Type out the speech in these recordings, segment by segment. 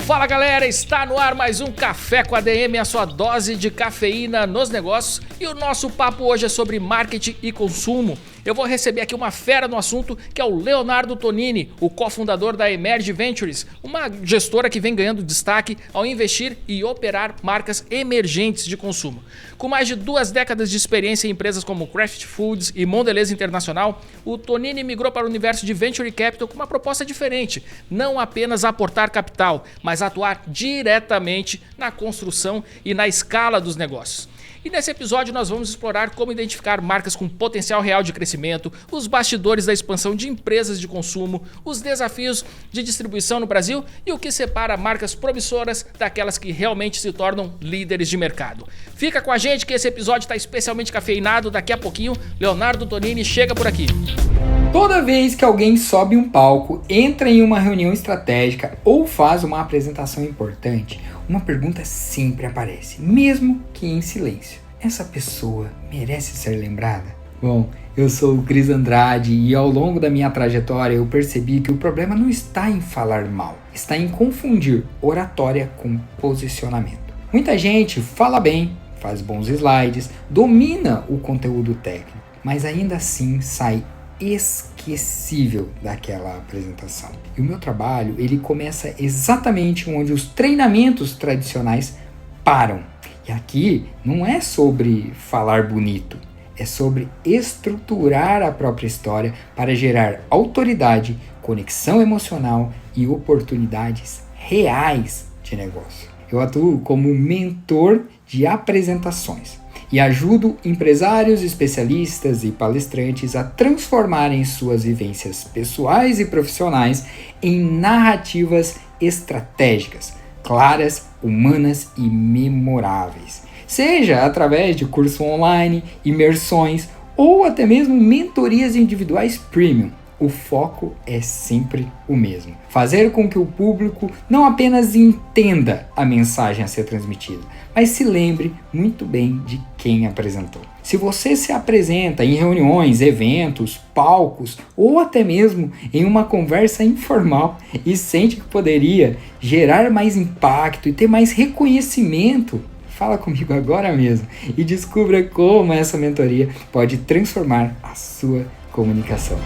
Fala galera, está no ar mais um Café com a ADM, a sua dose de cafeína nos negócios, e o nosso papo hoje é sobre marketing e consumo. Eu vou receber aqui uma fera no assunto, que é o Leonardo Tonini, o cofundador da Emerge Ventures, uma gestora que vem ganhando destaque ao investir e operar marcas emergentes de consumo. Com mais de 2 décadas de experiência em empresas como Kraft Foods e Mondelez Internacional, o Tonini migrou para o universo de Venture Capital com uma proposta diferente, não apenas aportar capital, mas atuar diretamente na construção e na escala dos negócios. E nesse episódio nós vamos explorar como identificar marcas com potencial real de crescimento, os bastidores da expansão de empresas de consumo, os desafios de distribuição no Brasil e o que separa marcas promissoras daquelas que realmente se tornam líderes de mercado. Fica com a gente que esse episódio está especialmente cafeinado. Daqui a pouquinho, Leonardo Tonini chega por aqui. Toda vez que alguém sobe um palco, entra em uma reunião estratégica ou faz uma apresentação importante, uma pergunta sempre aparece, mesmo que em silêncio. Essa pessoa merece ser lembrada? Bom, eu sou o Cris Andrade e ao longo da minha trajetória eu percebi que o problema não está em falar mal, está em confundir oratória com posicionamento. Muita gente fala bem, faz bons slides, domina o conteúdo técnico, mas ainda assim sai esquecível daquela apresentação. E o meu trabalho, ele começa exatamente onde os treinamentos tradicionais param. E aqui não é sobre falar bonito, é sobre estruturar a própria história para gerar autoridade, conexão emocional e oportunidades reais de negócio. Eu atuo como mentor de apresentações e ajudo empresários, especialistas e palestrantes a transformarem suas vivências pessoais e profissionais em narrativas estratégicas, claras, humanas e memoráveis. Seja através de curso online, imersões ou até mesmo mentorias individuais premium. O foco é sempre o mesmo: fazer com que o público não apenas entenda a mensagem a ser transmitida, mas se lembre muito bem de quem apresentou. Se você se apresenta em reuniões, eventos, palcos ou até mesmo em uma conversa informal e sente que poderia gerar mais impacto e ter mais reconhecimento, fala comigo agora mesmo e descubra como essa mentoria pode transformar a sua comunicação.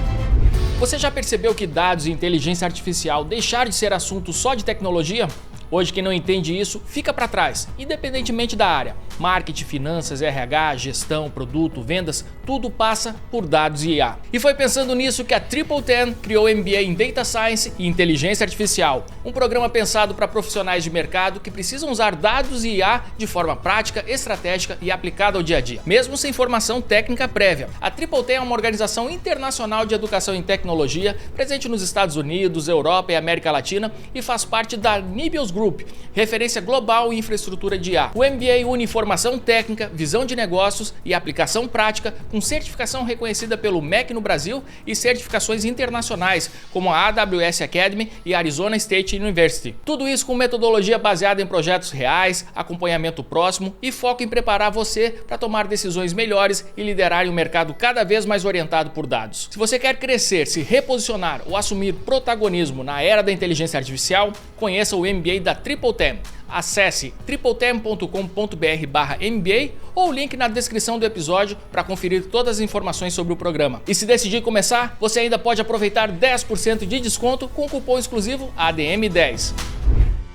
Você já percebeu que dados e inteligência artificial deixaram de ser assunto só de tecnologia? Hoje quem não entende isso fica para trás, independentemente da área. Marketing, finanças, RH, gestão, produto, vendas, tudo passa por dados e IA. E foi pensando nisso que a Triple Ten criou o MBA em Data Science e Inteligência Artificial, um programa pensado para profissionais de mercado que precisam usar dados e IA de forma prática, estratégica e aplicada ao dia a dia, mesmo sem formação técnica prévia. A Triple Ten é uma organização internacional de educação em tecnologia, presente nos Estados Unidos, Europa e América Latina, e faz parte da Nibios Group, referência global em infraestrutura de IA. O MBA une formação técnica, visão de negócios e aplicação prática, com certificação reconhecida pelo MEC no Brasil e certificações internacionais, como a AWS Academy e a Arizona State University. Tudo isso com metodologia baseada em projetos reais, acompanhamento próximo e foco em preparar você para tomar decisões melhores e liderar em um mercado cada vez mais orientado por dados. Se você quer crescer, se reposicionar ou assumir protagonismo na era da inteligência artificial, conheça o MBA da Triple Ten. Acesse tripletem.com.br/MBA ou o link na descrição do episódio para conferir todas as informações sobre o programa. E se decidir começar, você ainda pode aproveitar 10% de desconto com o cupom exclusivo ADM10.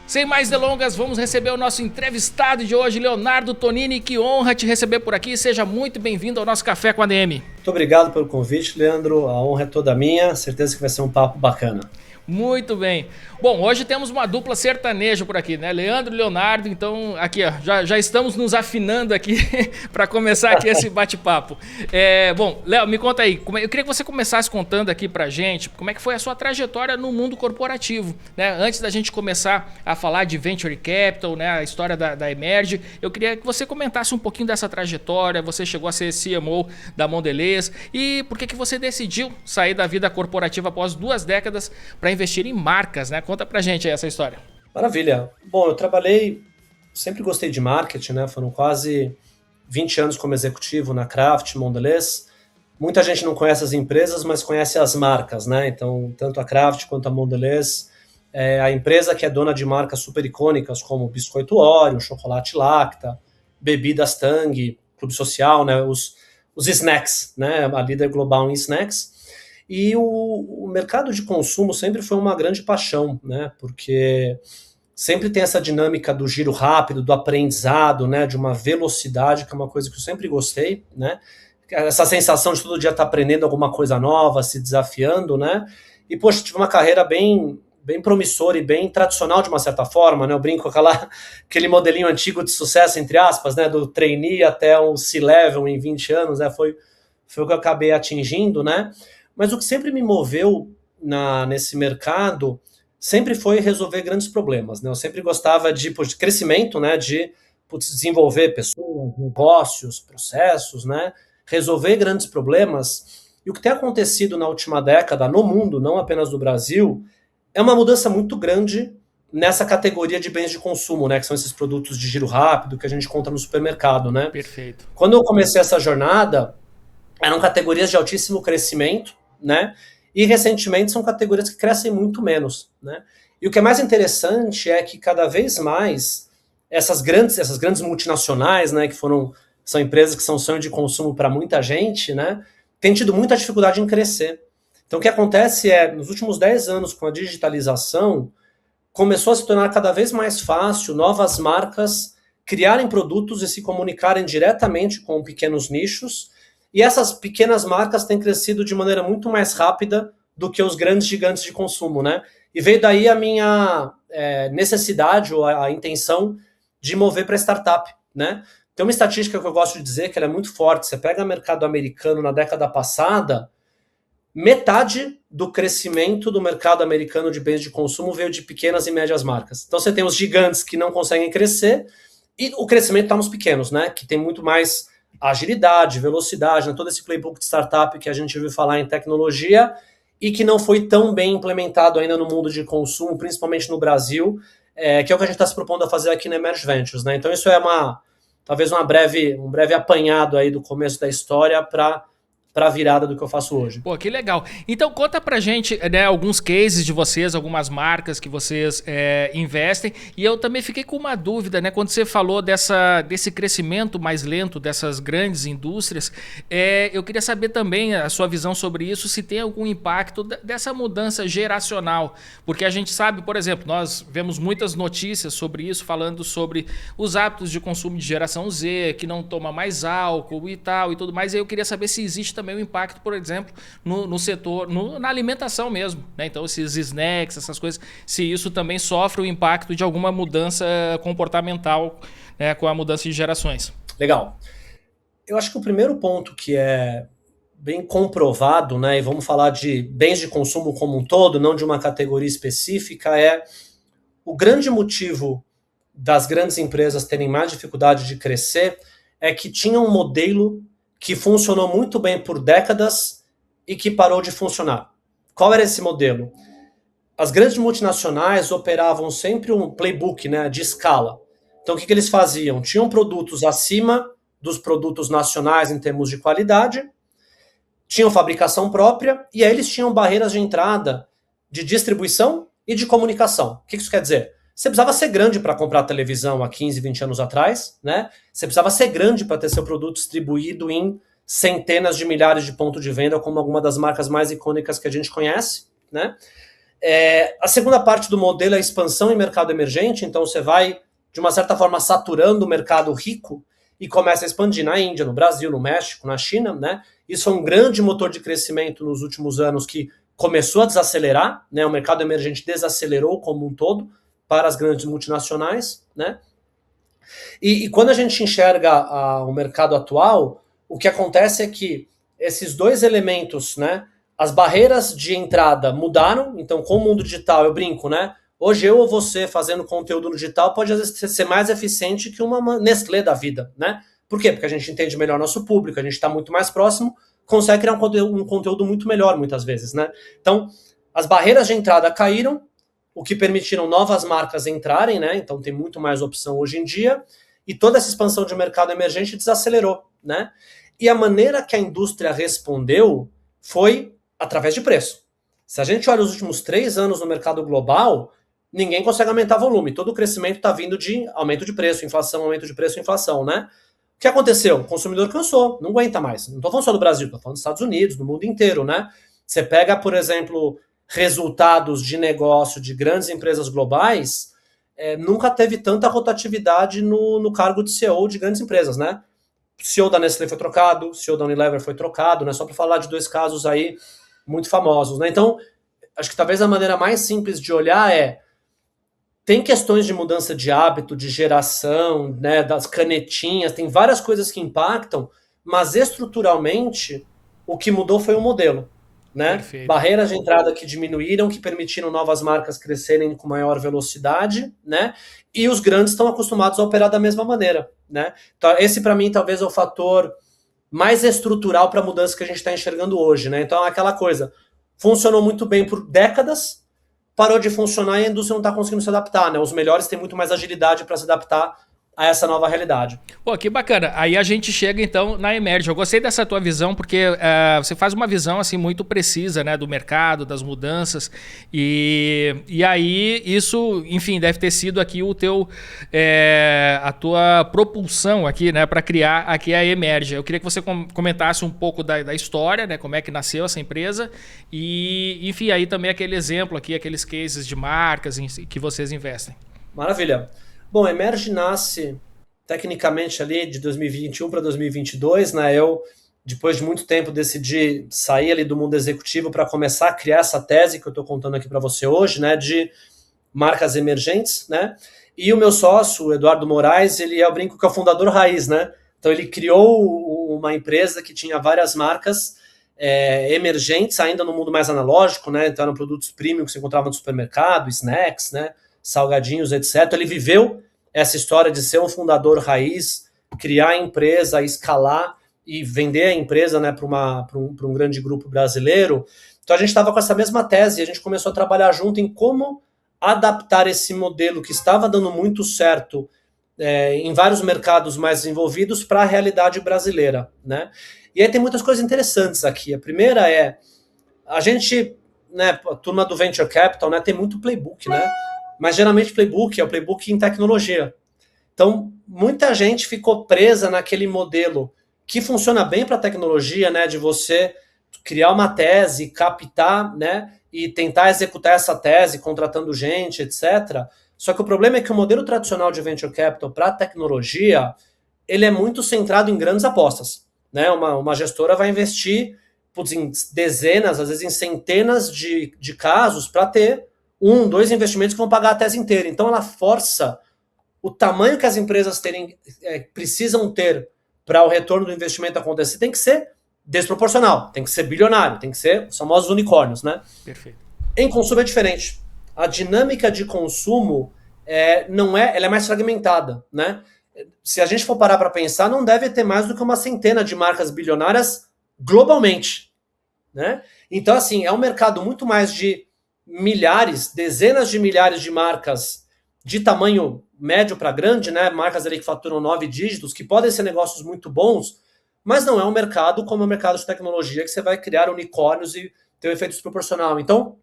Sem mais delongas, vamos receber o nosso entrevistado de hoje, Leonardo Tonini. Que honra te receber por aqui. Seja muito bem-vindo ao nosso Café com a ADM. Muito obrigado pelo convite, Leandro. A honra é toda minha. Certeza que vai ser um papo bacana. Muito bem. Bom, hoje temos uma dupla sertaneja por aqui, né? Leandro e Leonardo, então aqui ó, já estamos nos afinando aqui para começar aqui esse bate-papo. Bom, Léo, me conta aí, eu queria que você começasse contando aqui pra gente como é que foi a sua trajetória no mundo corporativo, né? Antes da gente começar a falar de Venture Capital, né? A história da Emerge, eu queria que você comentasse um pouquinho dessa trajetória. Você chegou a ser CMO da Mondelez e por que você decidiu sair da vida corporativa após 2 décadas para investir em marcas, né? Conta pra gente aí essa história. Maravilha. Bom, eu sempre gostei de marketing, né? Foram quase 20 anos como executivo na Kraft, Mondelez. Muita gente não conhece as empresas, mas conhece as marcas, né? Então, tanto a Kraft quanto a Mondelez a empresa que é dona de marcas super icônicas como Biscoito Oreo, Chocolate Lacta, Bebidas Tang, Clube Social, né, os snacks, né, a líder global em snacks. E o mercado de consumo sempre foi uma grande paixão, né, porque sempre tem essa dinâmica do giro rápido, do aprendizado, né, de uma velocidade, que é uma coisa que eu sempre gostei, né, essa sensação de todo dia estar aprendendo alguma coisa nova, se desafiando, né, e, poxa, tive uma carreira bem promissora e bem tradicional de uma certa forma, né, eu brinco com aquele modelinho antigo de sucesso, entre aspas, né, do trainee até um C-level em 20 anos, né, foi o que eu acabei atingindo, né, mas o que sempre me moveu nesse mercado sempre foi resolver grandes problemas, né? Eu sempre gostava de crescimento, né? De desenvolver pessoas, negócios, processos, né? Resolver grandes problemas. E o que tem acontecido na última década no mundo, não apenas no Brasil, é uma mudança muito grande nessa categoria de bens de consumo, né? Que são esses produtos de giro rápido que a gente encontra no supermercado, né? Perfeito. Quando eu comecei essa jornada, eram categorias de altíssimo crescimento, né? E recentemente são categorias que crescem muito menos, né? E o que é mais interessante é que cada vez mais essas grandes multinacionais, né, são empresas que são sonho de consumo para muita gente, né, têm tido muita dificuldade em crescer. Então o que acontece é, nos últimos 10 anos com a digitalização, começou a se tornar cada vez mais fácil novas marcas criarem produtos e se comunicarem diretamente com pequenos nichos. E essas pequenas marcas têm crescido de maneira muito mais rápida do que os grandes gigantes de consumo, né? E veio daí a minha necessidade ou a intenção de mover para startup, né? Tem uma estatística que eu gosto de dizer que ela é muito forte. Você pega o mercado americano na década passada, metade do crescimento do mercado americano de bens de consumo veio de pequenas e médias marcas. Então você tem os gigantes que não conseguem crescer e o crescimento está nos pequenos, né? Que tem muito mais agilidade, velocidade, né? Todo esse playbook de startup que a gente ouviu falar em tecnologia e que não foi tão bem implementado ainda no mundo de consumo, principalmente no Brasil, que é o que a gente está se propondo a fazer aqui na Emerge Ventures, né? Então isso é talvez um breve apanhado aí do começo da história para a virada do que eu faço hoje. Pô, que legal. Então conta pra gente, né, alguns cases de vocês, algumas marcas que vocês investem. E eu também fiquei com uma dúvida, né? Quando você falou desse crescimento mais lento dessas grandes indústrias, eu queria saber também a sua visão sobre isso, se tem algum impacto dessa mudança geracional. Porque a gente sabe, por exemplo, nós vemos muitas notícias sobre isso, falando sobre os hábitos de consumo de geração Z, que não toma mais álcool e tal e tudo mais. E eu queria saber se existe também o impacto, por exemplo, no setor, na alimentação mesmo, né? Então esses snacks, essas coisas, se isso também sofre o impacto de alguma mudança comportamental, né, com a mudança de gerações. Legal. Eu acho que o primeiro ponto que é bem comprovado, né, e vamos falar de bens de consumo como um todo, não de uma categoria específica, é o grande motivo das grandes empresas terem mais dificuldade de crescer é que tinha um modelo que funcionou muito bem por décadas e que parou de funcionar. Qual era esse modelo? As grandes multinacionais operavam sempre um playbook, né, de escala. Então, o que eles faziam? Tinham produtos acima dos produtos nacionais em termos de qualidade, tinham fabricação própria, e aí eles tinham barreiras de entrada de distribuição e de comunicação. O que isso quer dizer? Você precisava ser grande para comprar televisão há 15, 20 anos atrás, né? Você precisava ser grande para ter seu produto distribuído em centenas de milhares de pontos de venda, como alguma das marcas mais icônicas que a gente conhece, né? A segunda parte do modelo é a expansão em mercado emergente, então você vai, de uma certa forma, saturando o mercado rico e começa a expandir na Índia, no Brasil, no México, na China, né? Isso é um grande motor de crescimento nos últimos anos que começou a desacelerar, né? O mercado emergente desacelerou como um todo, para as grandes multinacionais, né? E quando a gente enxerga o mercado atual, o que acontece é que esses dois elementos, né? As barreiras de entrada mudaram, então com o mundo digital, eu brinco, né? Hoje eu ou você fazendo conteúdo no digital pode às vezes ser mais eficiente que uma Nestlé da vida, né? Por quê? Porque a gente entende melhor nosso público, a gente está muito mais próximo, consegue criar um conteúdo muito melhor muitas vezes, né? Então, as barreiras de entrada caíram, o que permitiram novas marcas entrarem, né? Então tem muito mais opção hoje em dia, e toda essa expansão de mercado emergente desacelerou, né? E a maneira que a indústria respondeu foi através de preço. Se a gente olha os últimos 3 anos no mercado global, ninguém consegue aumentar volume. Todo o crescimento está vindo de aumento de preço, inflação, aumento de preço, inflação, né? O que aconteceu? O consumidor cansou, não aguenta mais. Não estou falando só do Brasil, estou falando dos Estados Unidos, do mundo inteiro, né? Você pega, por exemplo, resultados de negócio de grandes empresas globais, nunca teve tanta rotatividade no cargo de CEO de grandes empresas, né? O CEO da Nestlé foi trocado, o CEO da Unilever foi trocado, né? Só para falar de 2 casos aí muito famosos, né? Então, acho que talvez a maneira mais simples de olhar tem questões de mudança de hábito, de geração, né, das canetinhas, tem várias coisas que impactam, mas estruturalmente o que mudou foi o modelo, né? Perfeito. Barreiras de entrada que diminuíram, que permitiram novas marcas crescerem com maior velocidade, né? E os grandes estão acostumados a operar da mesma maneira, né? Então, esse para mim talvez é o fator mais estrutural para a mudança que a gente está enxergando hoje, né? Então, é aquela coisa, funcionou muito bem por décadas, parou de funcionar e a indústria não está conseguindo se adaptar, né? Os melhores têm muito mais agilidade para se adaptar a essa nova realidade. Pô, que bacana. Aí a gente chega então na Emerge. Eu gostei dessa tua visão porque você faz uma visão assim muito precisa, né, do mercado, das mudanças e aí isso, enfim, deve ter sido aqui o teu a tua propulsão aqui, né, para criar aqui a Emerge. Eu queria que você comentasse um pouco da história, né, como é que nasceu essa empresa e, enfim, aí também aquele exemplo aqui, aqueles cases de marcas que vocês investem. Maravilha. Bom, a Emerge nasce tecnicamente ali de 2021 para 2022, né? Eu, depois de muito tempo, decidi sair ali do mundo executivo para começar a criar essa tese que eu estou contando aqui para você hoje, né? De marcas emergentes, né? E o meu sócio, o Eduardo Moraes, eu brinco que é o fundador raiz, né? Então ele criou uma empresa que tinha várias marcas emergentes, ainda no mundo mais analógico, né? Então eram produtos premium que você encontrava no supermercado, snacks, né? Salgadinhos, etc. Ele viveu essa história de ser um fundador raiz, criar a empresa, escalar e vender a empresa, né, para um grande grupo brasileiro. Então a gente estava com essa mesma tese e a gente começou a trabalhar junto em como adaptar esse modelo que estava dando muito certo em vários mercados mais desenvolvidos para a realidade brasileira, né? E aí tem muitas coisas interessantes aqui. A primeira a gente, né, a turma do Venture Capital, né, tem muito playbook, né? Mas geralmente playbook é o playbook em tecnologia. Então, muita gente ficou presa naquele modelo que funciona bem para a tecnologia, né, de você criar uma tese, captar, né, e tentar executar essa tese, contratando gente, etc. Só que o problema é que o modelo tradicional de venture capital para a tecnologia, ele é muito centrado em grandes apostas, né? Uma gestora vai investir em dezenas, às vezes em centenas de casos para ter 1, 2 investimentos que vão pagar a tese inteira. Então ela força o tamanho que as empresas precisam ter para o retorno do investimento acontecer, tem que ser desproporcional, tem que ser bilionário, tem que ser os famosos unicórnios, né? Perfeito. Em consumo é diferente. A dinâmica de consumo ela é mais fragmentada, né? Se a gente for parar para pensar, não deve ter mais do que uma centena de marcas bilionárias globalmente, né? Então, assim, é um mercado muito mais de milhares, dezenas de milhares de marcas de tamanho médio para grande, né? Marcas ali que faturam 9 dígitos, que podem ser negócios muito bons, mas não é um mercado como o mercado de tecnologia, que você vai criar unicórnios e ter um efeito desproporcional. Então,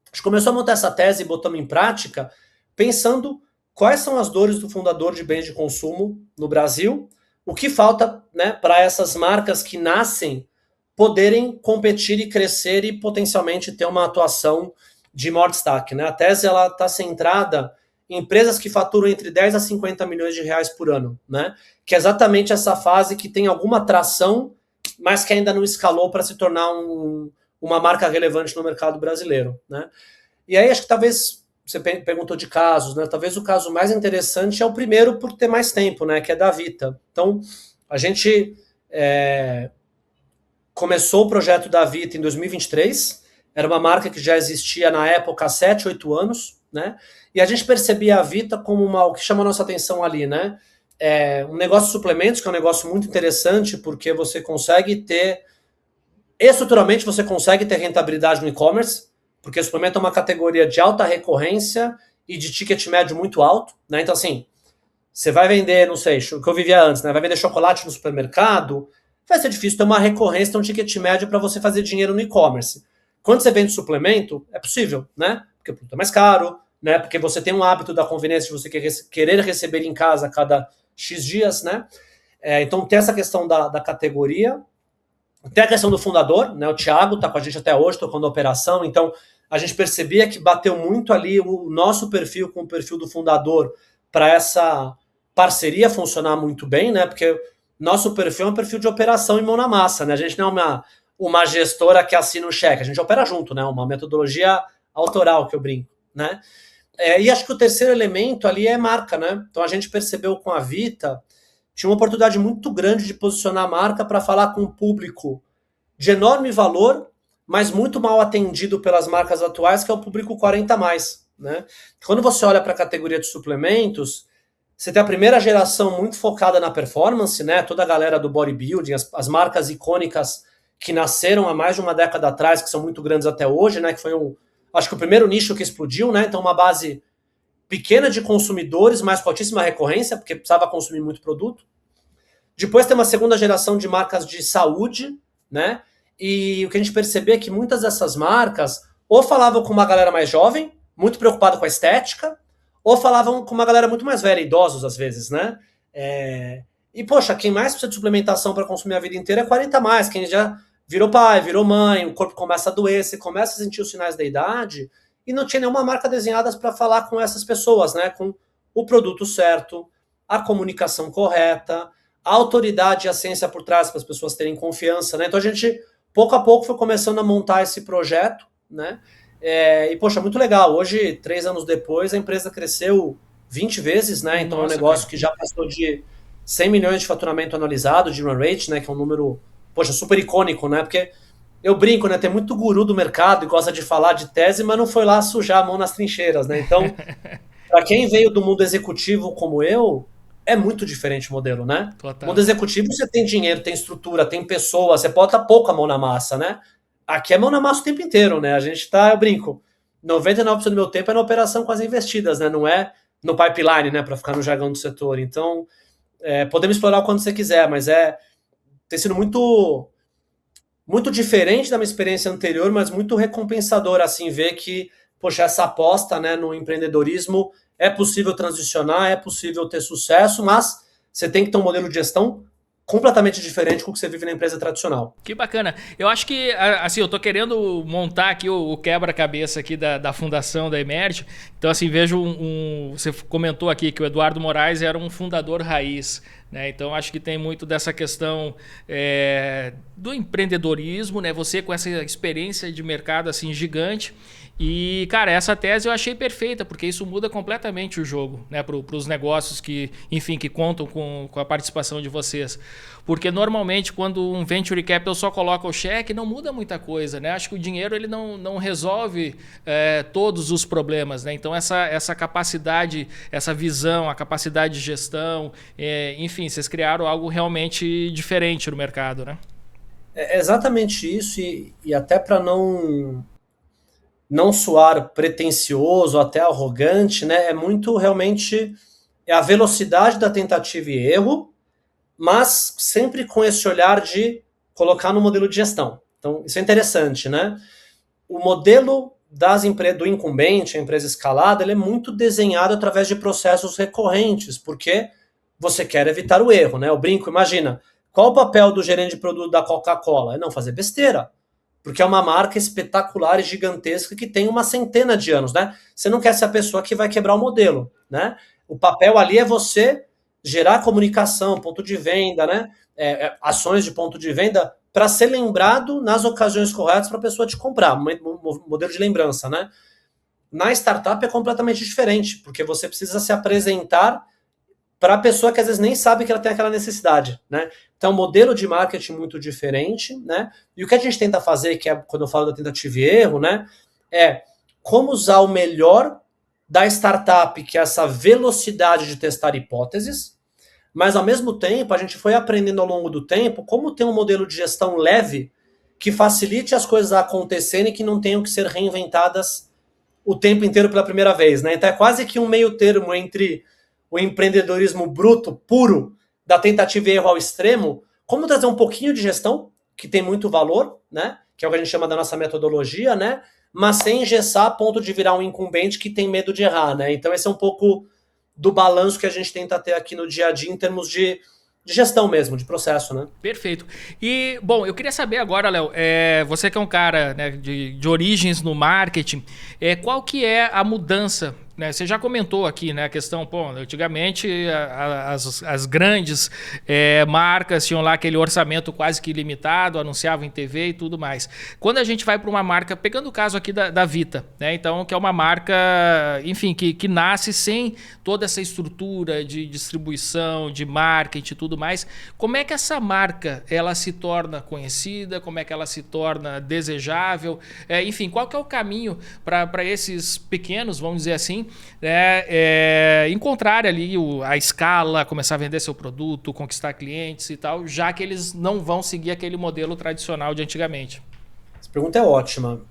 a gente começou a montar essa tese e botamos em prática, pensando quais são as dores do fundador de bens de consumo no Brasil, o que falta, né, para essas marcas que nascem poderem competir e crescer e potencialmente ter uma atuação de maior destaque, né? A tese está centrada em empresas que faturam entre 10 a 50 milhões de reais por ano, né? Que é exatamente essa fase que tem alguma atração, mas que ainda não escalou para se tornar uma marca relevante no mercado brasileiro, né? E aí acho que talvez, você perguntou de casos, né? Talvez o caso mais interessante é o primeiro por ter mais tempo, né? Que é da Vita. Então, a gente começou o projeto da Vita em 2023, era uma marca que já existia na época há 7, 8 anos, né? E a gente percebia a Vita como o que chama a nossa atenção ali, né? Um negócio de suplementos, que é um negócio muito interessante, porque você consegue ter, estruturalmente você consegue ter rentabilidade no e-commerce, porque o suplemento é uma categoria de alta recorrência e de ticket médio muito alto, né? Então, assim, você vai vender, não sei, o que eu vivia antes, né? Vai vender chocolate no supermercado, vai ser difícil ter uma recorrência, ter um ticket médio para você fazer dinheiro no e-commerce. Quando você vende suplemento, é possível, né? Porque o produto é mais caro, né? Porque você tem um hábito da conveniência de você querer receber em casa a cada X dias, né? Então tem essa questão da categoria, tem a questão do fundador, né? O Thiago está com a gente até hoje, tocando a operação, então a gente percebia que bateu muito ali o nosso perfil com o perfil do fundador para essa parceria funcionar muito bem, né? Porque nosso perfil é um perfil de operação e mão na massa, né? A gente não é uma gestora que assina um cheque, a gente opera junto, né? Uma metodologia autoral que eu brinco, né? E acho que o terceiro elemento ali é marca, né? Então a gente percebeu com a Vita, tinha uma oportunidade muito grande de posicionar a marca para falar com um público de enorme valor, mas muito mal atendido pelas marcas atuais, que é o público 40+, né? Quando você olha para a categoria de suplementos, você tem a primeira geração muito focada na performance, né? Toda a galera do bodybuilding, as marcas icônicas que nasceram há mais de uma década atrás, que são muito grandes até hoje, né? Que foi acho que o primeiro nicho que explodiu, né? Então uma base pequena de consumidores, mas com altíssima recorrência, porque precisava consumir muito produto. Depois tem uma segunda geração de marcas de saúde, né? E o que a gente percebeu é que muitas dessas marcas ou falavam com uma galera mais jovem, muito preocupada com a estética, ou falavam com uma galera muito mais velha, idosos às vezes, né? E, poxa, quem mais precisa de suplementação para consumir a vida inteira é 40+, quem já virou pai, virou mãe, o corpo começa a doer, você começa a sentir os sinais da idade, e não tinha nenhuma marca desenhada para falar com essas pessoas, né? Com o produto certo, a comunicação correta, a autoridade e a ciência por trás para as pessoas terem confiança, né? Então a gente, pouco a pouco, foi começando a montar esse projeto, né? E, poxa, muito legal. Hoje, 3 anos depois, a empresa cresceu 20 vezes, né? Então é um negócio que já passou de 100 milhões de faturamento anualizado, de run rate, né? Que é um número, poxa, super icônico, né? Porque eu brinco, né? Tem muito guru do mercado e gosta de falar de tese, mas não foi lá sujar a mão nas trincheiras, né? Então, para quem veio do mundo executivo como eu, é muito diferente o modelo, né? Total. No mundo executivo você tem dinheiro, tem estrutura, tem pessoa, você bota pouco a mão na massa, né? Aqui é mão na massa o tempo inteiro, né? A gente eu brinco, 99% do meu tempo é na operação com as investidas, né? Não é no pipeline, né? Para ficar no jargão do setor. Então, podemos explorar o quanto você quiser, mas tem sido muito, muito diferente da minha experiência anterior, mas muito recompensador, assim, ver que, poxa, essa aposta, né, no empreendedorismo é possível transicionar, é possível ter sucesso, mas você tem que ter um modelo de gestão completamente diferente com o que você vive na empresa tradicional. Que bacana. Eu acho que, assim, eu tô querendo montar aqui o quebra-cabeça aqui da fundação da Emerge. Então, assim, vejo você comentou aqui que o Eduardo Moraes era um fundador raiz, né? Então, acho que tem muito dessa questão do empreendedorismo, né? Você com essa experiência de mercado, assim, gigante. E, cara, essa tese eu achei perfeita, porque isso muda completamente o jogo, né, para os negócios que, enfim, que contam com a participação de vocês. Porque normalmente quando um venture capital só coloca o cheque, não muda muita coisa, né? Acho que o dinheiro ele não resolve todos os problemas, né? Então essa capacidade, essa visão, a capacidade de gestão, enfim, vocês criaram algo realmente diferente no mercado, né? É exatamente isso, e até para não soar pretencioso, até arrogante, né? É muito realmente a velocidade da tentativa e erro, mas sempre com esse olhar de colocar no modelo de gestão. Então, isso é interessante, né? O modelo do incumbente, a empresa escalada, ele é muito desenhado através de processos recorrentes, porque você quer evitar o erro, né? Eu brinco, imagina, qual o papel do gerente de produto da Coca-Cola? É não fazer besteira, porque é uma marca espetacular e gigantesca que tem uma centena de anos, né? Você não quer ser a pessoa que vai quebrar o modelo, né? O papel ali é você gerar comunicação, ponto de venda, né? Ações de ponto de venda para ser lembrado nas ocasiões corretas para a pessoa te comprar, modelo de lembrança, né? Na startup é completamente diferente, porque você precisa se apresentar para a pessoa que às vezes nem sabe que ela tem aquela necessidade, né? Então, modelo de marketing muito diferente, né? E o que a gente tenta fazer, que é quando eu falo da tentativa e erro, né? É como usar o melhor da startup, que é essa velocidade de testar hipóteses, mas ao mesmo tempo a gente foi aprendendo ao longo do tempo como ter um modelo de gestão leve que facilite as coisas a acontecerem e que não tenham que ser reinventadas o tempo inteiro pela primeira vez, né? Então é quase que um meio termo entre o empreendedorismo bruto, puro, da tentativa e erro ao extremo, como trazer um pouquinho de gestão, que tem muito valor, né? Que é o que a gente chama da nossa metodologia, né? mas sem engessar a ponto de virar um incumbente que tem medo de errar, né? Então esse é um pouco do balanço que a gente tenta ter aqui no dia a dia em termos de gestão mesmo, de processo, né? Perfeito. E, bom, eu queria saber agora, Léo, você que é um cara, né, de origens no marketing, qual que é a mudança, né? Você já comentou aqui, né, a questão, pô, antigamente as grandes marcas tinham lá aquele orçamento quase que ilimitado, anunciavam em TV e tudo mais. Quando a gente vai para uma marca, pegando o caso aqui da Vita, né, então, que é uma marca, enfim, que nasce sem toda essa estrutura de distribuição, de marketing e tudo mais, como é que essa marca ela se torna conhecida, como é que ela se torna desejável, enfim, qual que é o caminho para esses pequenos, vamos dizer assim, encontrar ali a escala, começar a vender seu produto, conquistar clientes e tal, já que eles não vão seguir aquele modelo tradicional de antigamente? Essa pergunta é ótima.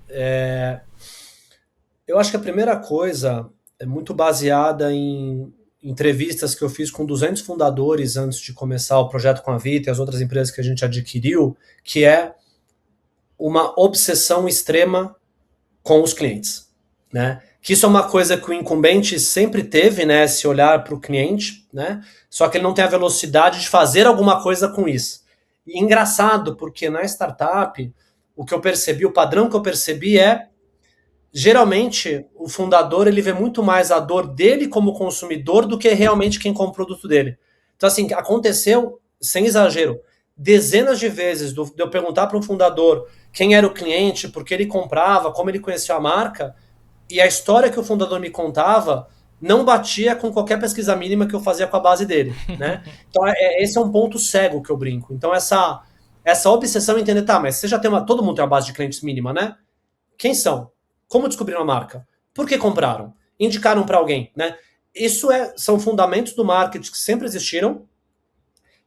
Eu acho que a primeira coisa é muito baseada em entrevistas que eu fiz com 200 fundadores antes de começar o projeto com a Vita e as outras empresas que a gente adquiriu, que é uma obsessão extrema com os clientes, né? Que isso é uma coisa que o incumbente sempre teve, né? Se olhar para o cliente, né? Só que ele não tem a velocidade de fazer alguma coisa com isso. E engraçado, porque na startup, o que eu percebi, o padrão que eu percebi geralmente, o fundador ele vê muito mais a dor dele como consumidor do que realmente quem compra o produto dele. Então, assim, aconteceu, sem exagero, dezenas de vezes de eu perguntar para um fundador quem era o cliente, por que ele comprava, como ele conhecia a marca, e a história que o fundador me contava não batia com qualquer pesquisa mínima que eu fazia com a base dele, né? Então, esse é um ponto cego que eu brinco. Então, essa obsessão em entender, tá, mas você já tem todo mundo tem uma base de clientes mínima, né? Quem são? Como descobriram a marca? Por que compraram? Indicaram para alguém, né? Isso são fundamentos do marketing que sempre existiram,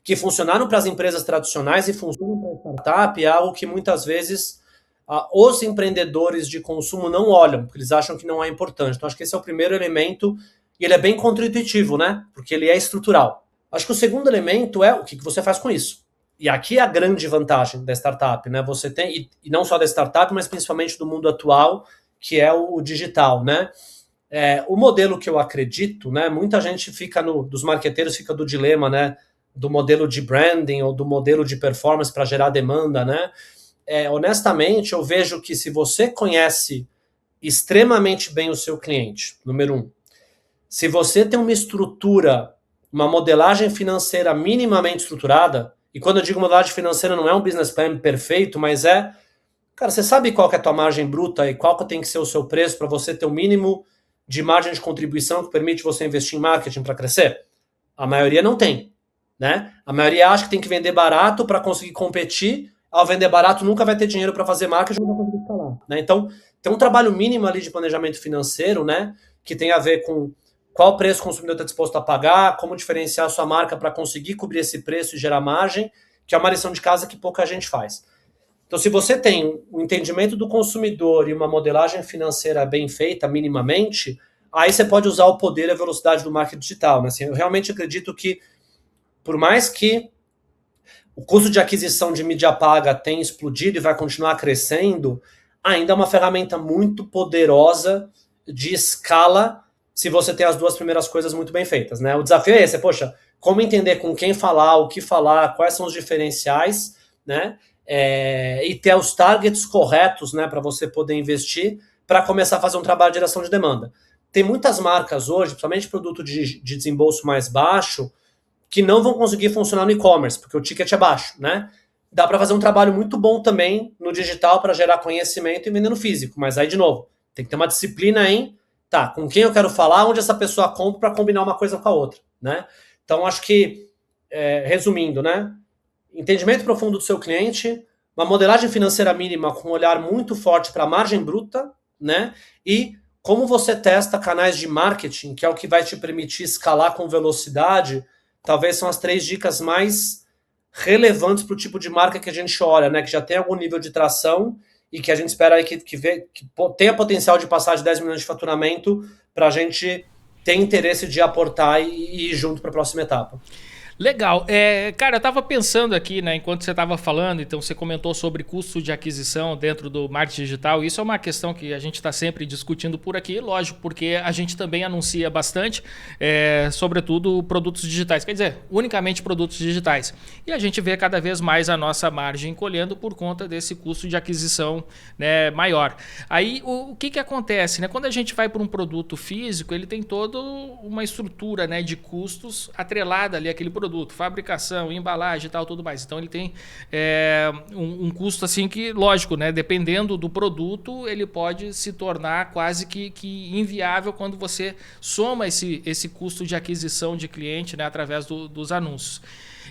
que funcionaram para as empresas tradicionais e funcionam para a startup, é algo que muitas vezes os empreendedores de consumo não olham, porque eles acham que não é importante. Então, acho que esse é o primeiro elemento, e ele é bem contra-intuitivo, né? Porque ele é estrutural. Acho que o segundo elemento é o que você faz com isso. E aqui é a grande vantagem da startup, né? Você tem, e não só da startup, mas principalmente do mundo atual, que é o digital, né? O modelo que eu acredito, né? Muita gente dos marqueteiros fica do dilema, né? Do modelo de branding ou do modelo de performance para gerar demanda, né? Honestamente, eu vejo que se você conhece extremamente bem o seu cliente, número 1, se você tem uma estrutura, uma modelagem financeira minimamente estruturada, e quando eu digo modelagem financeira não é um business plan perfeito, mas cara, você sabe qual que é a tua margem bruta e qual que tem que ser o seu preço para você ter o mínimo de margem de contribuição que permite você investir em marketing para crescer? A maioria não tem, né? A maioria acha que tem que vender barato para conseguir competir. Ao vender barato, nunca vai ter dinheiro para fazer marketing, não vai conseguir escalar, né? Então, tem um trabalho mínimo ali de planejamento financeiro, né? Que tem a ver com qual preço o consumidor está disposto a pagar, como diferenciar a sua marca para conseguir cobrir esse preço e gerar margem, que é uma lição de casa que pouca gente faz. Então, se você tem um entendimento do consumidor e uma modelagem financeira bem feita, minimamente, aí você pode usar o poder e a velocidade do marketing digital, né? Assim, eu realmente acredito que, por mais que o custo de aquisição de mídia paga tenha explodido e vai continuar crescendo, ainda é uma ferramenta muito poderosa de escala se você tem as duas primeiras coisas muito bem feitas, né? O desafio é esse, poxa, como entender com quem falar, o que falar, quais são os diferenciais, né? E ter os targets corretos, né, para você poder investir, para começar a fazer um trabalho de geração de demanda. Tem muitas marcas hoje, principalmente produto de desembolso mais baixo, que não vão conseguir funcionar no e-commerce, porque o ticket é baixo, né? Dá para fazer um trabalho muito bom também no digital para gerar conhecimento e vender no físico, mas aí, de novo, tem que ter uma disciplina em, tá, com quem eu quero falar, onde essa pessoa compra para combinar uma coisa com a outra, né? Então, acho que, resumindo, né? Entendimento profundo do seu cliente, uma modelagem financeira mínima com um olhar muito forte para a margem bruta, né? E como você testa canais de marketing, que é o que vai te permitir escalar com velocidade, talvez são as 3 dicas mais relevantes para o tipo de marca que a gente olha, né? Que já tem algum nível de tração e que a gente espera aí que tenha potencial de passar de 10 milhões de faturamento para a gente ter interesse de aportar e ir junto para a próxima etapa. Legal. Cara, eu estava pensando aqui, né, enquanto você estava falando, então você comentou sobre custo de aquisição dentro do marketing digital. Isso é uma questão que a gente está sempre discutindo por aqui, lógico, porque a gente também anuncia bastante, sobretudo produtos digitais, quer dizer, unicamente produtos digitais. E a gente vê cada vez mais a nossa margem encolhendo por conta desse custo de aquisição, né, maior. Aí o que acontece, né? Quando a gente vai para um produto físico, ele tem toda uma estrutura, né, de custos atrelada ali àquele produto, fabricação, embalagem e tal, tudo mais. Então ele tem um custo assim que, lógico, né, dependendo do produto, ele pode se tornar quase que inviável quando você soma esse custo de aquisição de cliente, né, através dos anúncios.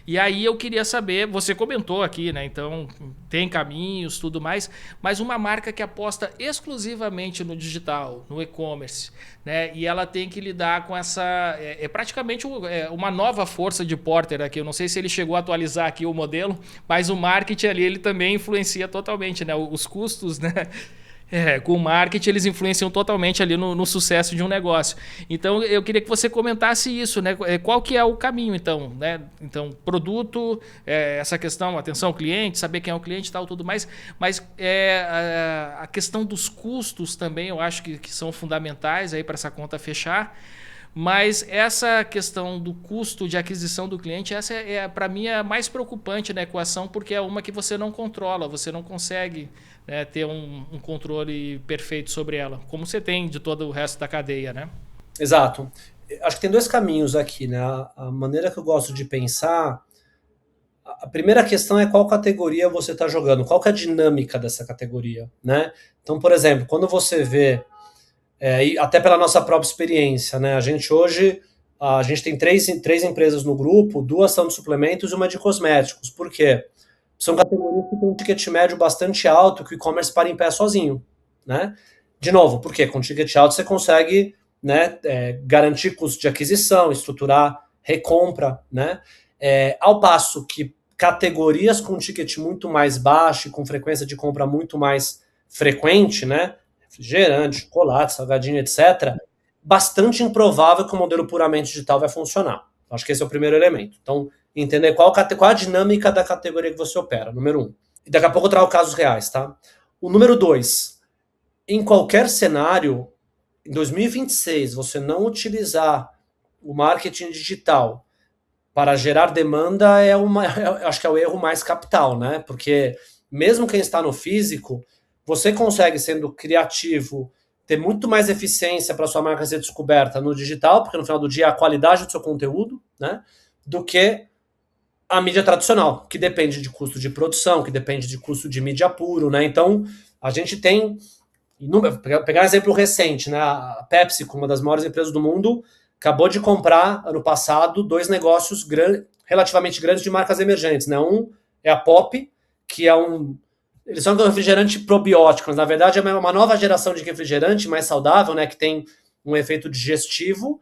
E aí eu queria saber, você comentou aqui, né? Então tem caminhos, tudo mais, mas uma marca que aposta exclusivamente no digital, no e-commerce, né? E ela tem que lidar com essa... praticamente uma nova força de Porter aqui. Eu não sei se ele chegou a atualizar aqui o modelo, mas o marketing ali ele também influencia totalmente, né? Os custos, né? Com o marketing eles influenciam totalmente ali no sucesso de um negócio. Então eu queria que você comentasse isso, né? Qual que é o caminho então, né? Então produto, essa questão, atenção ao cliente, saber quem é o cliente e tal, tudo mais, mas a questão dos custos também eu acho que são fundamentais aí para essa conta fechar. Mas essa questão do custo de aquisição do cliente, essa para mim, a mais preocupante na equação, porque é uma que você não controla, você não consegue, né, ter um controle perfeito sobre ela, como você tem de todo o resto da cadeia, né? Exato. Acho que tem dois caminhos aqui, né? A maneira que eu gosto de pensar, a primeira questão é qual categoria você está jogando, qual que é a dinâmica dessa categoria, né? Então, por exemplo, quando você vê, e até pela nossa própria experiência, né? A gente tem três empresas no grupo, 2 são de suplementos e uma de cosméticos. Por quê? São categorias que têm um ticket médio bastante alto que o e-commerce para em pé sozinho, né? De novo, por quê? Com ticket alto você consegue, né, garantir custo de aquisição, estruturar recompra, né? Ao passo que categorias com ticket muito mais baixo e com frequência de compra muito mais frequente, né? Refrigerante, chocolate, salgadinho, etc., bastante improvável que o modelo puramente digital vai funcionar. Acho que esse é o primeiro elemento. Então, entender qual a dinâmica da categoria que você opera, número 1. E daqui a pouco eu trago casos reais, tá? O número 2, em qualquer cenário, em 2026, você não utilizar o marketing digital para gerar demanda acho que é o erro mais capital, né? Porque mesmo quem está no físico, você consegue, sendo criativo, ter muito mais eficiência para sua marca ser descoberta no digital, porque no final do dia é a qualidade do seu conteúdo, né, do que a mídia tradicional, que depende de custo de produção, que depende de custo de mídia puro, né? Então, a gente tem... Pegar um exemplo recente, né? A Pepsi, uma das maiores empresas do mundo, acabou de comprar, ano passado, 2 negócios relativamente grandes de marcas emergentes, né? Um é a Pop, que é eles são um refrigerante probiótico, mas na verdade é uma nova geração de refrigerante mais saudável, né, que tem um efeito digestivo.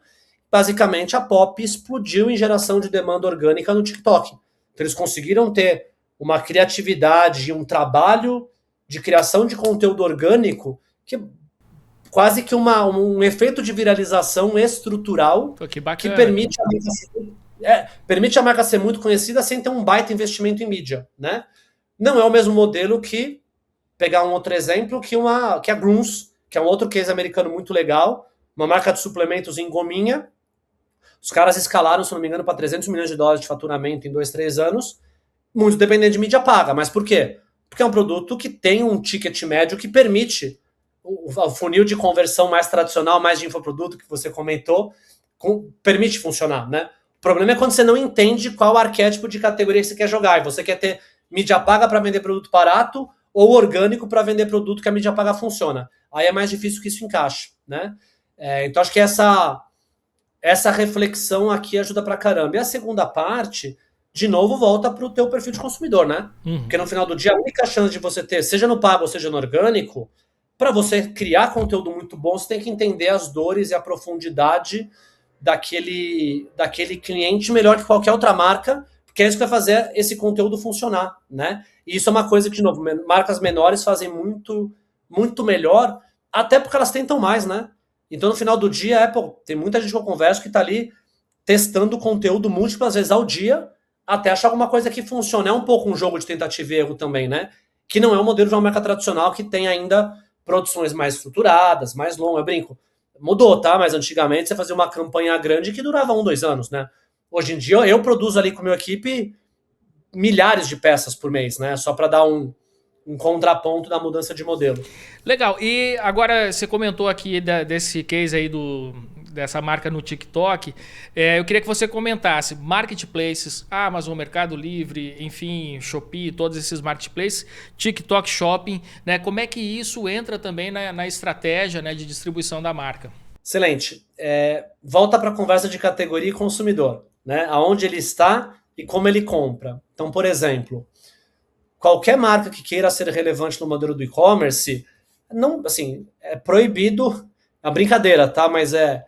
Basicamente, a Pop explodiu em geração de demanda orgânica no TikTok. Então, eles conseguiram ter uma criatividade e um trabalho de criação de conteúdo orgânico que quase que um efeito de viralização estrutural que permite a marca ser muito conhecida sem ter um baita investimento em mídia, né? Não é o mesmo modelo que, pegar um outro exemplo, que a Grooms, que é um outro case americano muito legal, uma marca de suplementos em gominha. Os caras escalaram, se não me engano, para $300 milhões de faturamento em 2, 3 anos, muito dependente de mídia paga. Mas por quê? Porque é um produto que tem um ticket médio que permite o funil de conversão mais tradicional, mais de infoproduto que você comentou, permite funcionar, né? O problema é quando você não entende qual arquétipo de categoria que você quer jogar, e você quer ter mídia paga para vender produto barato ou orgânico para vender produto que a mídia paga funciona. Aí é mais difícil que isso encaixe, né? Então acho que essa reflexão aqui ajuda pra caramba. E a segunda parte, de novo, volta pro teu perfil de consumidor, né? Porque no final do dia, a única chance de você ter, seja no pago ou seja no orgânico, para você criar conteúdo muito bom, você tem que entender as dores e a profundidade daquele cliente melhor que qualquer outra marca, porque é isso que vai fazer esse conteúdo funcionar, né? E isso é uma coisa que, de novo, marcas menores fazem muito, muito melhor, até porque elas tentam mais, né? Então, no final do dia, tem muita gente que eu converso que está ali testando conteúdo múltiplas vezes ao dia, até achar alguma coisa que funcione. É um pouco um jogo de tentativa e erro também, né? Que não é um modelo de uma marca tradicional que tem ainda produções mais estruturadas, mais longas. Eu brinco, mudou, tá? Mas antigamente você fazia uma campanha grande que durava 2 anos, né? Hoje em dia eu produzo ali com a minha equipe milhares de peças por mês, né? Só para dar um contraponto da mudança de modelo. Legal. E agora você comentou aqui desse case aí dessa marca no TikTok. Eu queria que você comentasse marketplaces, Amazon, Mercado Livre, enfim, Shopee, todos esses marketplaces, TikTok Shopping, né? Como é que isso entra também na estratégia, né, de distribuição da marca? Excelente. Volta para a conversa de categoria e consumidor, né? Aonde ele está e como ele compra. Então, por exemplo, qualquer marca que queira ser relevante no modelo do e-commerce, não, assim, é proibido, a brincadeira, tá? Mas é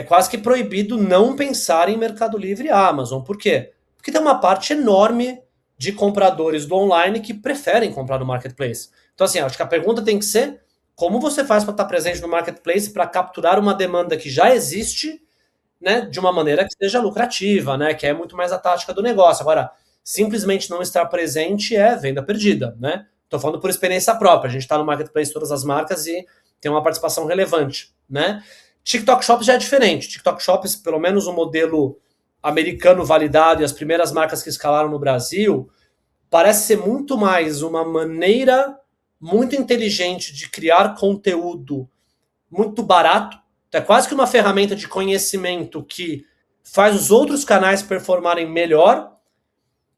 quase que proibido não pensar em Mercado Livre e Amazon. Por quê? Porque tem uma parte enorme de compradores do online que preferem comprar no marketplace. Então, assim, acho que a pergunta tem que ser como você faz para estar presente no marketplace para capturar uma demanda que já existe, né, de uma maneira que seja lucrativa, né, que é muito mais a tática do negócio. Agora, simplesmente não estar presente é venda perdida, né? Estou falando por experiência própria. A gente está no marketplace todas as marcas e tem uma participação relevante, né? TikTok Shops já é diferente. TikTok Shops, pelo menos o modelo americano validado e as primeiras marcas que escalaram no Brasil, parece ser muito mais uma maneira muito inteligente de criar conteúdo muito barato. É quase que uma ferramenta de conhecimento que faz os outros canais performarem melhor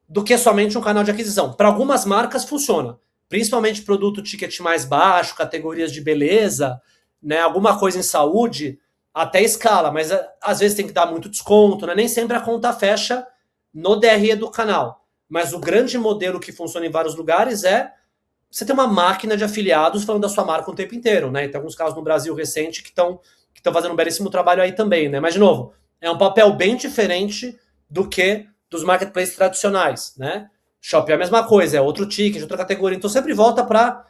do que somente um canal de aquisição. Para algumas marcas funciona, principalmente produto ticket mais baixo, categorias de beleza, né, alguma coisa em saúde, até escala, mas às vezes tem que dar muito desconto, né? Nem sempre a conta fecha no DRE do canal. Mas o grande modelo que funciona em vários lugares é você ter uma máquina de afiliados falando da sua marca o tempo inteiro, né? Tem alguns casos no Brasil recente que estão fazendo um belíssimo trabalho aí também, né? Mas, de novo, é um papel bem diferente do que dos marketplaces tradicionais, né? Shopping é a mesma coisa, é outro ticket, outra categoria. Então sempre volta para...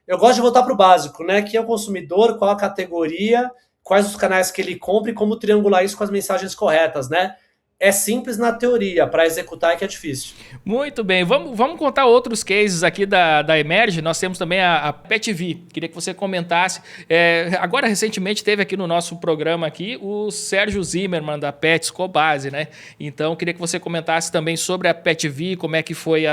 Eu gosto de voltar para o básico, né? Quem é o consumidor, qual a categoria, quais os canais que ele compra e como triangular isso com as mensagens corretas, né? É simples na teoria, para executar é que é difícil. Muito bem, vamos contar outros cases aqui da Emerge. Nós temos também a PetV, queria que você comentasse. Agora, recentemente, teve aqui no nosso programa aqui o Sérgio Zimmermann, da Pets Cobase, né? Então, queria que você comentasse também sobre a PetV, como é que foi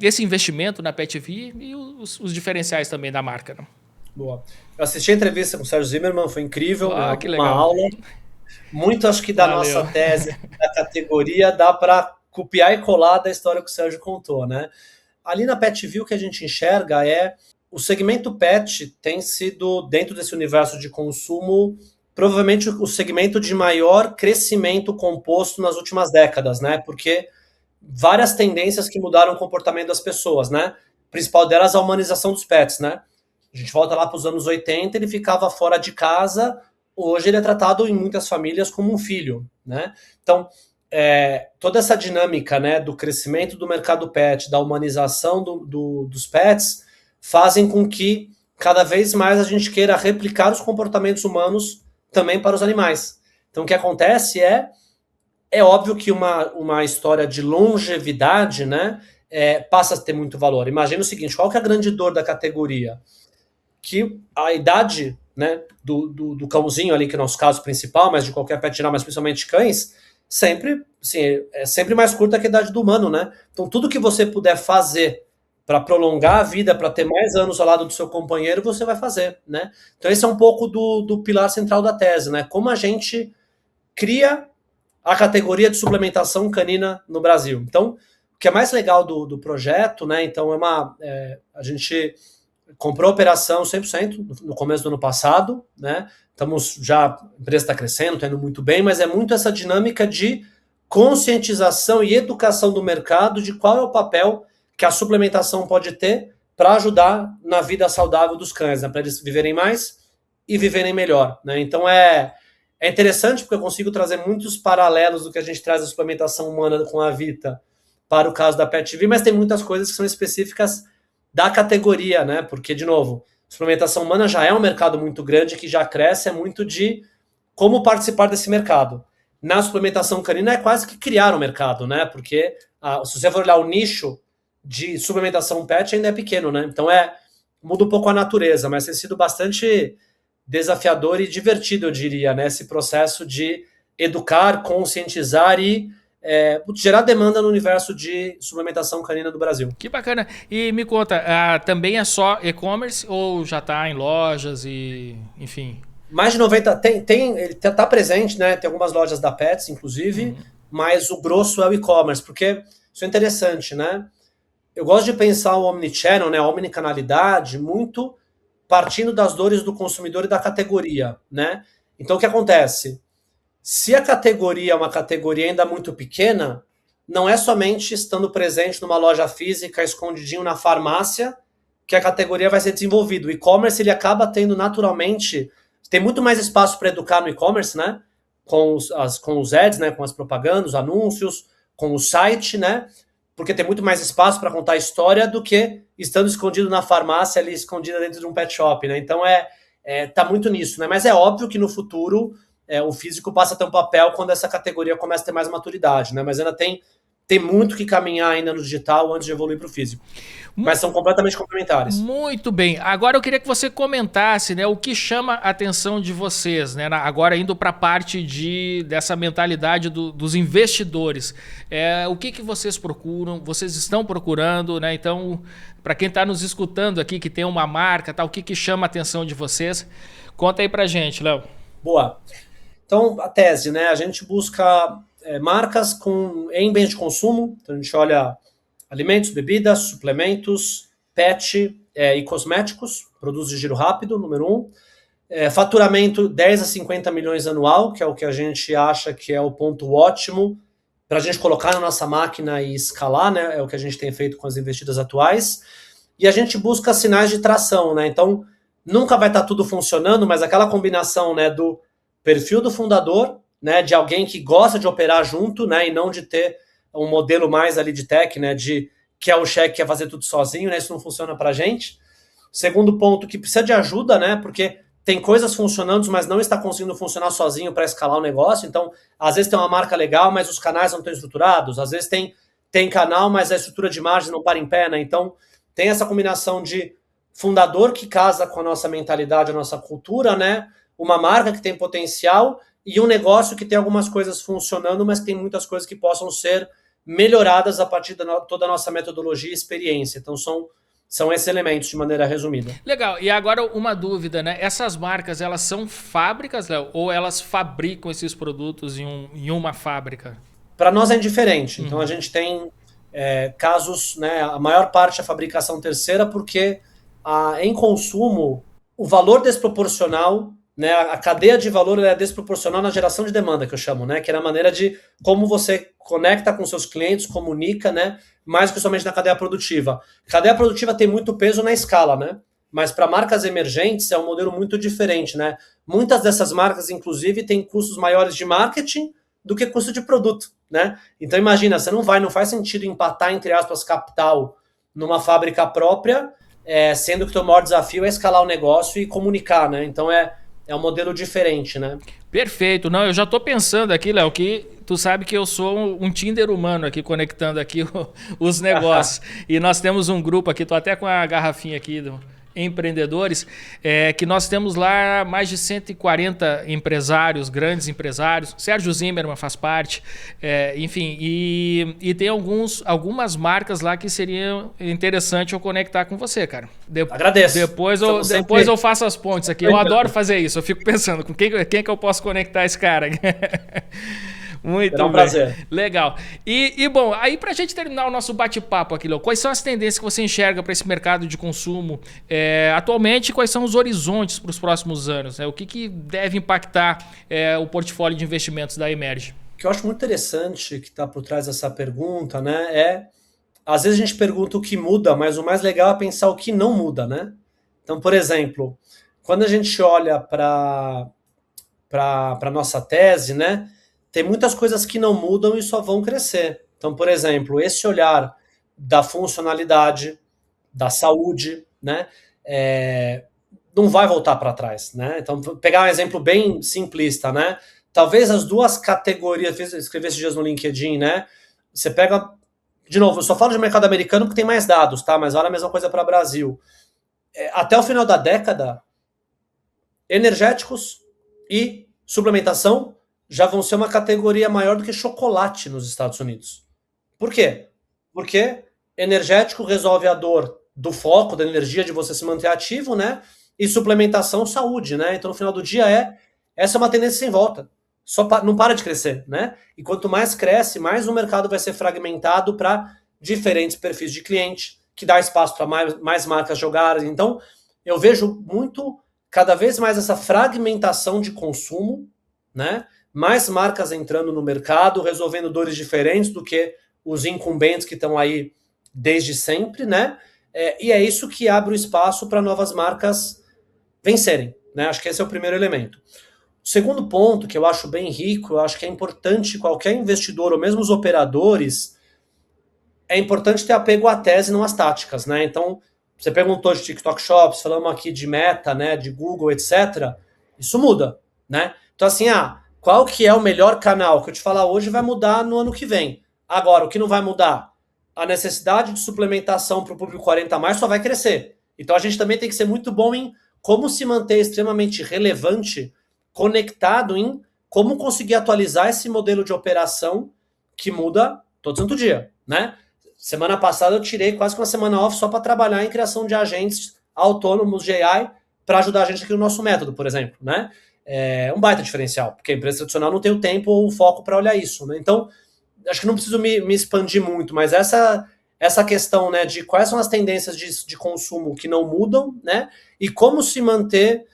esse investimento na PetV e os diferenciais também da marca. Né? Boa. Eu assisti a entrevista com o Sérgio Zimmermann, foi incrível, que legal. uma aula. Muito, acho que da nossa tese, da categoria, dá para copiar e colar da história que o Sérgio contou, né? Ali na PetV, o que a gente enxerga é o segmento pet tem sido, dentro desse universo de consumo, provavelmente o segmento de maior crescimento composto nas últimas décadas, né? Porque várias tendências que mudaram o comportamento das pessoas, né? A principal delas é a humanização dos pets, né? A gente volta lá para os anos 80, ele ficava fora de casa. Hoje ele é tratado em muitas famílias como um filho, né? Então, toda essa dinâmica, né, do crescimento do mercado pet, da humanização dos pets, fazem com que cada vez mais a gente queira replicar os comportamentos humanos também para os animais. Então, o que acontece é óbvio que uma história de longevidade, né, passa a ter muito valor. Imagina o seguinte, qual que é a grande dor da categoria? Que a idade, né, do cãozinho ali, que é o nosso caso principal, mas de qualquer pet geral, mas principalmente cães, sempre, assim, é sempre mais curta que a idade do humano, né? Então tudo que você puder fazer para prolongar a vida, para ter mais anos ao lado do seu companheiro, você vai fazer, né? Então esse é um pouco do pilar central da tese, né? Como a gente cria a categoria de suplementação canina no Brasil. Então, o que é mais legal do projeto, né? Então a gente comprou a operação 100% no começo do ano passado, né? A empresa está crescendo, está indo muito bem, mas é muito essa dinâmica de conscientização e educação do mercado de qual é o papel que a suplementação pode ter para ajudar na vida saudável dos cães, né? Para eles viverem mais e viverem melhor, né? Então é interessante porque eu consigo trazer muitos paralelos do que a gente traz da suplementação humana com a Vita para o caso da PetV, mas tem muitas coisas que são específicas da categoria, né? Porque, de novo, suplementação humana já é um mercado muito grande, que já cresce, é muito de como participar desse mercado. Na suplementação canina é quase que criar um mercado, né? Porque se você for olhar o nicho de suplementação pet ainda é pequeno, né? Então muda um pouco a natureza, mas tem sido bastante desafiador e divertido, eu diria, né? Esse processo de educar, conscientizar e gerar demanda no universo de suplementação canina do Brasil. Que bacana. E me conta, também é só e-commerce ou já está em lojas e, enfim? Mais de 90, ele tá presente, né? Tem algumas lojas da Pets, inclusive, mas o grosso é o e-commerce, porque isso é interessante, né? Eu gosto de pensar o omnichannel, né? A omnicanalidade, muito partindo das dores do consumidor e da categoria, né? Então, o que acontece? Se a categoria é uma categoria ainda muito pequena, não é somente estando presente numa loja física, escondidinho na farmácia, que a categoria vai ser desenvolvida. O e-commerce, ele acaba tendo naturalmente... Tem muito mais espaço para educar no e-commerce, né? Com os ads, né? Com as propagandas, os anúncios, com o site, né? Porque tem muito mais espaço para contar a história do que estando escondido na farmácia, ali escondida dentro de um pet shop, né? Então tá muito nisso, né? Mas é óbvio que no futuro o físico passa a ter um papel quando essa categoria começa a ter mais maturidade, né? Mas ainda tem muito que caminhar ainda no digital antes de evoluir para o físico. Mas são completamente complementares. Muito bem. Agora eu queria que você comentasse, né, o que chama a atenção de vocês, né? Agora indo para a parte dessa mentalidade dos investidores. O que vocês procuram, vocês estão procurando, né? Então, para quem está nos escutando aqui, que tem uma marca, o que chama a atenção de vocês? Conta aí para gente, Léo. Boa. Então, a tese, né? A gente busca marcas em bens de consumo. Então, a gente olha alimentos, bebidas, suplementos, pet e cosméticos, produtos de giro rápido, número 1. Faturamento 10 a 50 milhões anual, que é o que a gente acha que é o ponto ótimo para a gente colocar na nossa máquina e escalar, né? É o que a gente tem feito com as investidas atuais. E a gente busca sinais de tração, né? Então, nunca vai estar tudo funcionando, mas aquela combinação, né, do perfil do fundador, né, de alguém que gosta de operar junto, né, e não de ter um modelo mais ali de tech, né, que é o chefe que quer fazer tudo sozinho, né, isso não funciona pra gente. Segundo ponto, que precisa de ajuda, né, porque tem coisas funcionando, mas não está conseguindo funcionar sozinho para escalar o negócio. Então, às vezes tem uma marca legal, mas os canais não estão estruturados. Às vezes tem canal, mas a estrutura de margem não para em pé, né. Então, tem essa combinação de fundador que casa com a nossa mentalidade, a nossa cultura, né, uma marca que tem potencial e um negócio que tem algumas coisas funcionando, mas tem muitas coisas que possam ser melhoradas a partir de toda a nossa metodologia e experiência. Então, são esses elementos, de maneira resumida. Legal. E agora uma dúvida, né? Essas marcas, elas são fábricas, Léo, ou elas fabricam esses produtos em uma fábrica? Para nós é indiferente. Então, a gente tem casos, né? A maior parte é fabricação terceira, porque em consumo, o valor desproporcional, né, a cadeia de valor é desproporcional na geração de demanda, que eu chamo, né, que é a maneira de como você conecta com seus clientes, comunica, né, mais que somente na cadeia produtiva. Cadeia produtiva tem muito peso na escala, né, mas para marcas emergentes é um modelo muito diferente, né. Muitas dessas marcas, inclusive, têm custos maiores de marketing do que custo de produto, né. Então imagina, você não faz sentido empatar, entre aspas, capital numa fábrica própria, sendo que o teu maior desafio é escalar o negócio e comunicar, né, então é um modelo diferente, né? Perfeito. Não, eu já estou pensando aqui, Léo, que tu sabe que eu sou um Tinder humano aqui, conectando aqui os negócios. E nós temos um grupo aqui, estou até com a garrafinha aqui do empreendedores, que nós temos lá mais de 140 empresários, grandes empresários. Sérgio Zimmermann faz parte, enfim, e tem algumas marcas lá que seria interessante eu conectar com você, cara. Agradeço. Depois eu faço as pontes aqui. Eu adoro fazer isso. Eu fico pensando com quem que eu posso conectar esse cara. Muito bem. Prazer. Legal. E bom, aí pra gente terminar o nosso bate-papo aqui, Léo, quais são as tendências que você enxerga para esse mercado de consumo atualmente? Quais são os horizontes para os próximos anos? O que deve impactar o portfólio de investimentos da Emerge? O que eu acho muito interessante que está por trás dessa pergunta, né, às vezes a gente pergunta o que muda, mas o mais legal é pensar o que não muda, né? Então, por exemplo, quando a gente olha para a nossa tese, né, tem muitas coisas que não mudam e só vão crescer. Então, por exemplo, esse olhar da funcionalidade, da saúde, né? não vai voltar para trás, né? Então, vou pegar um exemplo bem simplista, né? Talvez as duas categorias, eu escrevi esses dias no LinkedIn, né? Você pega, de novo, eu só falo de mercado americano porque tem mais dados, tá? Mas vale a mesma coisa para o Brasil. Até o final da década, energéticos e suplementação já vão ser uma categoria maior do que chocolate nos Estados Unidos. Por quê? Porque energético resolve a dor do foco, da energia de você se manter ativo, né? E suplementação, saúde, né? Então, no final do dia, essa é uma tendência sem volta. Não para de crescer, né? E quanto mais cresce, mais o mercado vai ser fragmentado para diferentes perfis de cliente, que dá espaço para mais marcas jogarem. Então, eu vejo cada vez mais essa fragmentação de consumo, né? Mais marcas entrando no mercado, resolvendo dores diferentes do que os incumbentes que estão aí desde sempre, né? E é isso que abre o espaço para novas marcas vencerem, né? Acho que esse é o primeiro elemento. O segundo ponto, que eu acho bem rico, eu acho que é importante qualquer investidor, ou mesmo os operadores, é importante ter apego à tese, não às táticas, né? Então, você perguntou de TikTok Shops, falamos aqui de Meta, né, de Google, etc. Isso muda, né? Então, assim, qual que é o melhor canal? Que eu te falar hoje vai mudar no ano que vem. Agora, o que não vai mudar? A necessidade de suplementação para o público 40+, só vai crescer. Então, a gente também tem que ser muito bom em como se manter extremamente relevante, conectado em como conseguir atualizar esse modelo de operação que muda todo santo dia, né? Semana passada eu tirei quase que uma semana off só para trabalhar em criação de agentes autônomos de AI para ajudar a gente aqui no nosso método, por exemplo, né? É um baita diferencial, porque a empresa tradicional não tem o tempo ou o foco para olhar isso, né? Então, acho que não preciso me expandir muito, mas essa questão, né, de quais são as tendências de consumo que não mudam, né? E como se manter,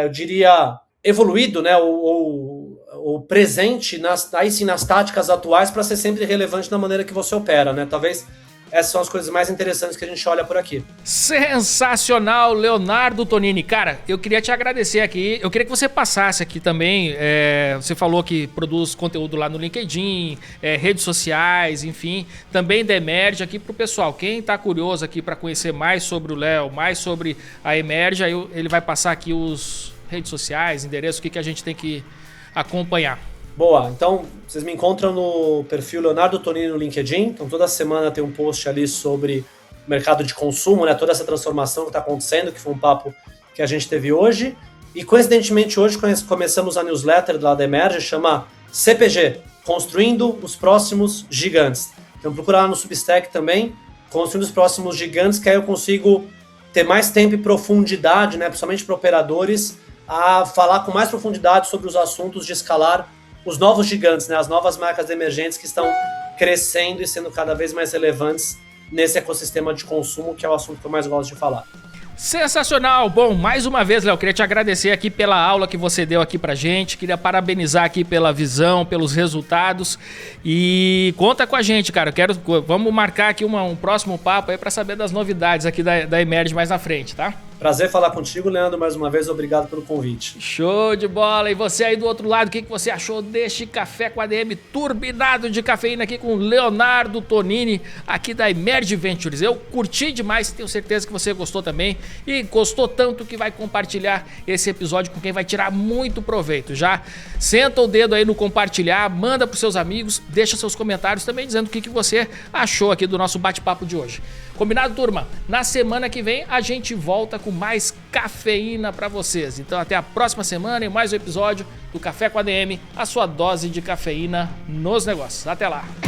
eu diria, evoluído, né, ou presente nas táticas atuais para ser sempre relevante na maneira que você opera, né? Talvez essas são as coisas mais interessantes que a gente olha por aqui. Sensacional, Leonardo Tonini. Cara, eu queria te agradecer aqui. Eu queria que você passasse aqui também. Você falou que produz conteúdo lá no LinkedIn, redes sociais, enfim. Também da Emerge aqui pro pessoal. Quem tá curioso aqui para conhecer mais sobre o Léo, mais sobre a Emerge, aí ele vai passar aqui os redes sociais, endereço, o que a gente tem que acompanhar. Boa, então vocês me encontram no perfil Leonardo Tonini no LinkedIn, então toda semana tem um post ali sobre o mercado de consumo, né, toda essa transformação que está acontecendo, que foi um papo que a gente teve hoje, e coincidentemente hoje começamos a newsletter lá da Emerge, chama CPG, Construindo os Próximos Gigantes. Então procura lá no Substack também, Construindo os Próximos Gigantes, que aí eu consigo ter mais tempo e profundidade, né, principalmente para operadores, a falar com mais profundidade sobre os assuntos de escalar os novos gigantes, né, as novas marcas emergentes que estão crescendo e sendo cada vez mais relevantes nesse ecossistema de consumo, que é o assunto que eu mais gosto de falar. Sensacional! Bom, mais uma vez, Léo, queria te agradecer aqui pela aula que você deu aqui pra gente, queria parabenizar aqui pela visão, pelos resultados e conta com a gente, cara, vamos marcar aqui um próximo papo aí pra saber das novidades aqui da Emerge mais na frente, tá? Prazer falar contigo, Leandro, mais uma vez, obrigado pelo convite. Show de bola! E você aí do outro lado, o que você achou deste Café com ADM turbinado de cafeína aqui com Leonardo Tonini, aqui da Emerge Ventures? Eu curti demais, tenho certeza que você gostou também e gostou tanto que vai compartilhar esse episódio com quem vai tirar muito proveito. Já senta o dedo aí no compartilhar, manda pros seus amigos, deixa seus comentários também dizendo o que você achou aqui do nosso bate-papo de hoje. Combinado, turma? Na semana que vem a gente volta com mais cafeína para vocês. Então até a próxima semana em mais um episódio do Café com ADM, a sua dose de cafeína nos negócios. Até lá!